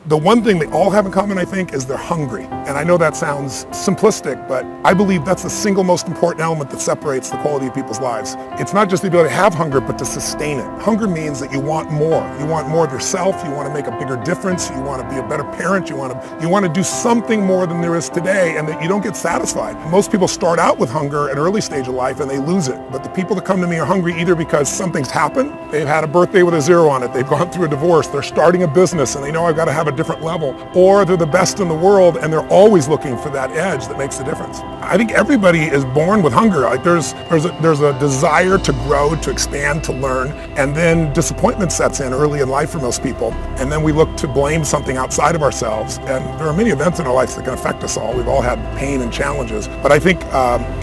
The one thing they all have in common, I think, is they're hungry. And I know that sounds simplistic, but I believe that's the single most important element that separates the quality of people's lives. It's not just the ability to have hunger, but to sustain it. Hunger means that you want more. You want more of yourself. You want to make a bigger difference. You want to be a better parent. You want to do something more than there is today, and that you don't get satisfied. Most people start out with hunger at an early stage of life and they lose it. But the people that come to me are hungry either because something's happened, they've had a birthday with a 0 on it, they've gone through a divorce, they're starting a business and they know I've got to have a different level, or they're the best in the world and they're always looking for that edge that makes the difference. I think everybody is born with hunger. Like there's a desire to grow, to expand, to learn, and then disappointment sets in early in life for most people. And then we look to blame something outside of ourselves. And there are many events in our lives that can affect us all. We've all had pain and challenges. But I think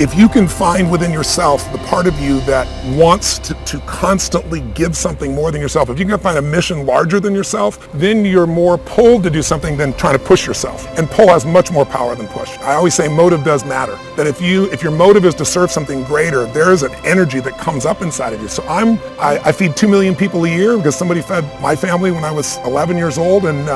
if you can find within yourself the part of you that wants to constantly give something more than yourself, if you can find a mission larger than yourself, then you're more pulled to do something than trying to push yourself. And pull has much more power than push. I always say motive does matter. That if your motive is to serve something greater, there is an energy that comes up inside of you. So I feed 2 million people a year because somebody fed my family when I was 11 years old, and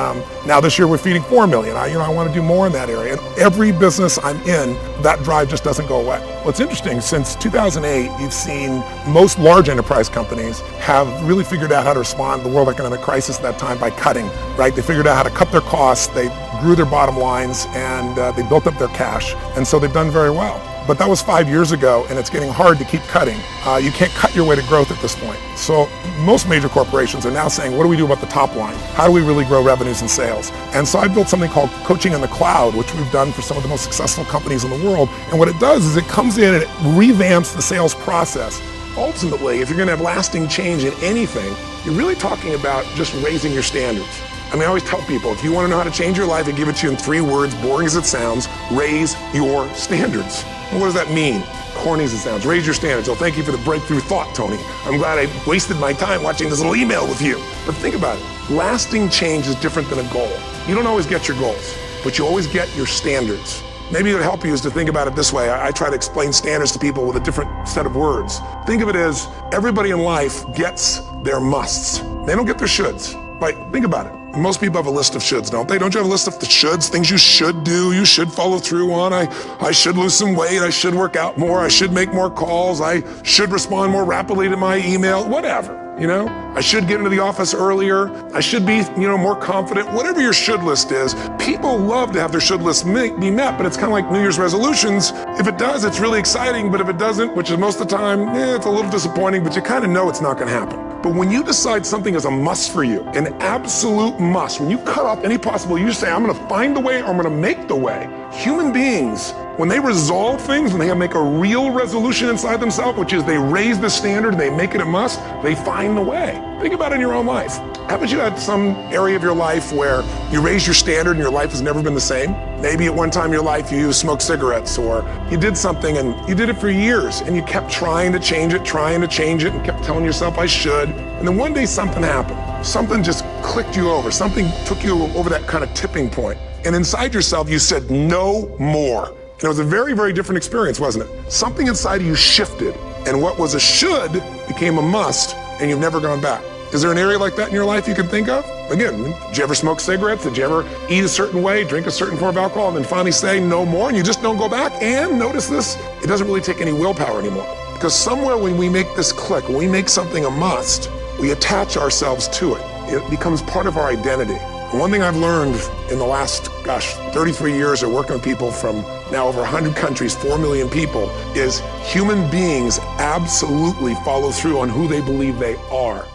now this year we're feeding 4 million. I want to do more in that area. And every business I'm in, that drive just doesn't go away. Well, it's interesting, since 2008, you've seen most large enterprise companies have really figured out how to respond to the world economic crisis at that time by cutting, right? They figured out how to cut their costs, they grew their bottom lines, and they built up their cash. And so they've done very well. But that was 5 years ago, and it's getting hard to keep cutting. You can't cut your way to growth at this point. So most major corporations are now saying, what do we do about the top line? How do we really grow revenues and sales? And so I built something called Coaching in the Cloud, which we've done for some of the most successful companies in the world. And what it does is it comes in and it revamps the sales process. Ultimately, if you're going to have lasting change in anything, you're really talking about just raising your standards. I always tell people, if you want to know how to change your life, I give it to you in 3 words, boring as it sounds: raise your standards. And what does that mean? Corny as it sounds. Raise your standards. Oh, thank you for the breakthrough thought, Tony. I'm glad I wasted my time watching this little email with you. But think about it. Lasting change is different than a goal. You don't always get your goals, but you always get your standards. Maybe it would help you is to think about it this way. I try to explain standards to people with a different set of words. Think of it as everybody in life gets their musts. They don't get their shoulds. Like, think about it. Most people have a list of shoulds, don't they? Don't you have a list of the shoulds, things you should do, you should follow through on? I should lose some weight, I should work out more, I should make more calls, I should respond more rapidly to my email, whatever. I should get into the office earlier, I should be, more confident. Whatever your should list is, people love to have their should list be met, but it's kind of like New Year's resolutions. If it does, it's really exciting, but if it doesn't, which is most of the time, it's a little disappointing, but you kind of know it's not going to happen. But when you decide something is a must for you, an absolute must, when you cut off any possible, you say, I'm going to find the way or I'm going to make the way. Human beings, when they resolve things, when they make a real resolution inside themselves, which is they raise the standard and they make it a must, they find the way. Think about it in your own life. Haven't you had some area of your life where you raise your standard and your life has never been the same? Maybe at one time in your life you smoked cigarettes, or you did something and you did it for years and you kept trying to change it and kept telling yourself I should. And then one day something happened. Something just clicked you over. Something took you over that kind of tipping point. And inside yourself you said no more. And it was a very, very different experience, wasn't it? Something inside of you shifted, and what was a should became a must, and you've never gone back. Is there an area like that in your life you can think of? Again, did you ever smoke cigarettes? Did you ever eat a certain way, drink a certain form of alcohol, and then finally say no more, and you just don't go back? And notice this, it doesn't really take any willpower anymore. Because somewhere when we make this click, when we make something a must, we attach ourselves to it. It becomes part of our identity. And one thing I've learned in the last, 33 years of working with people from now over 100 countries, 4 million people, is human beings absolutely follow through on who they believe they are.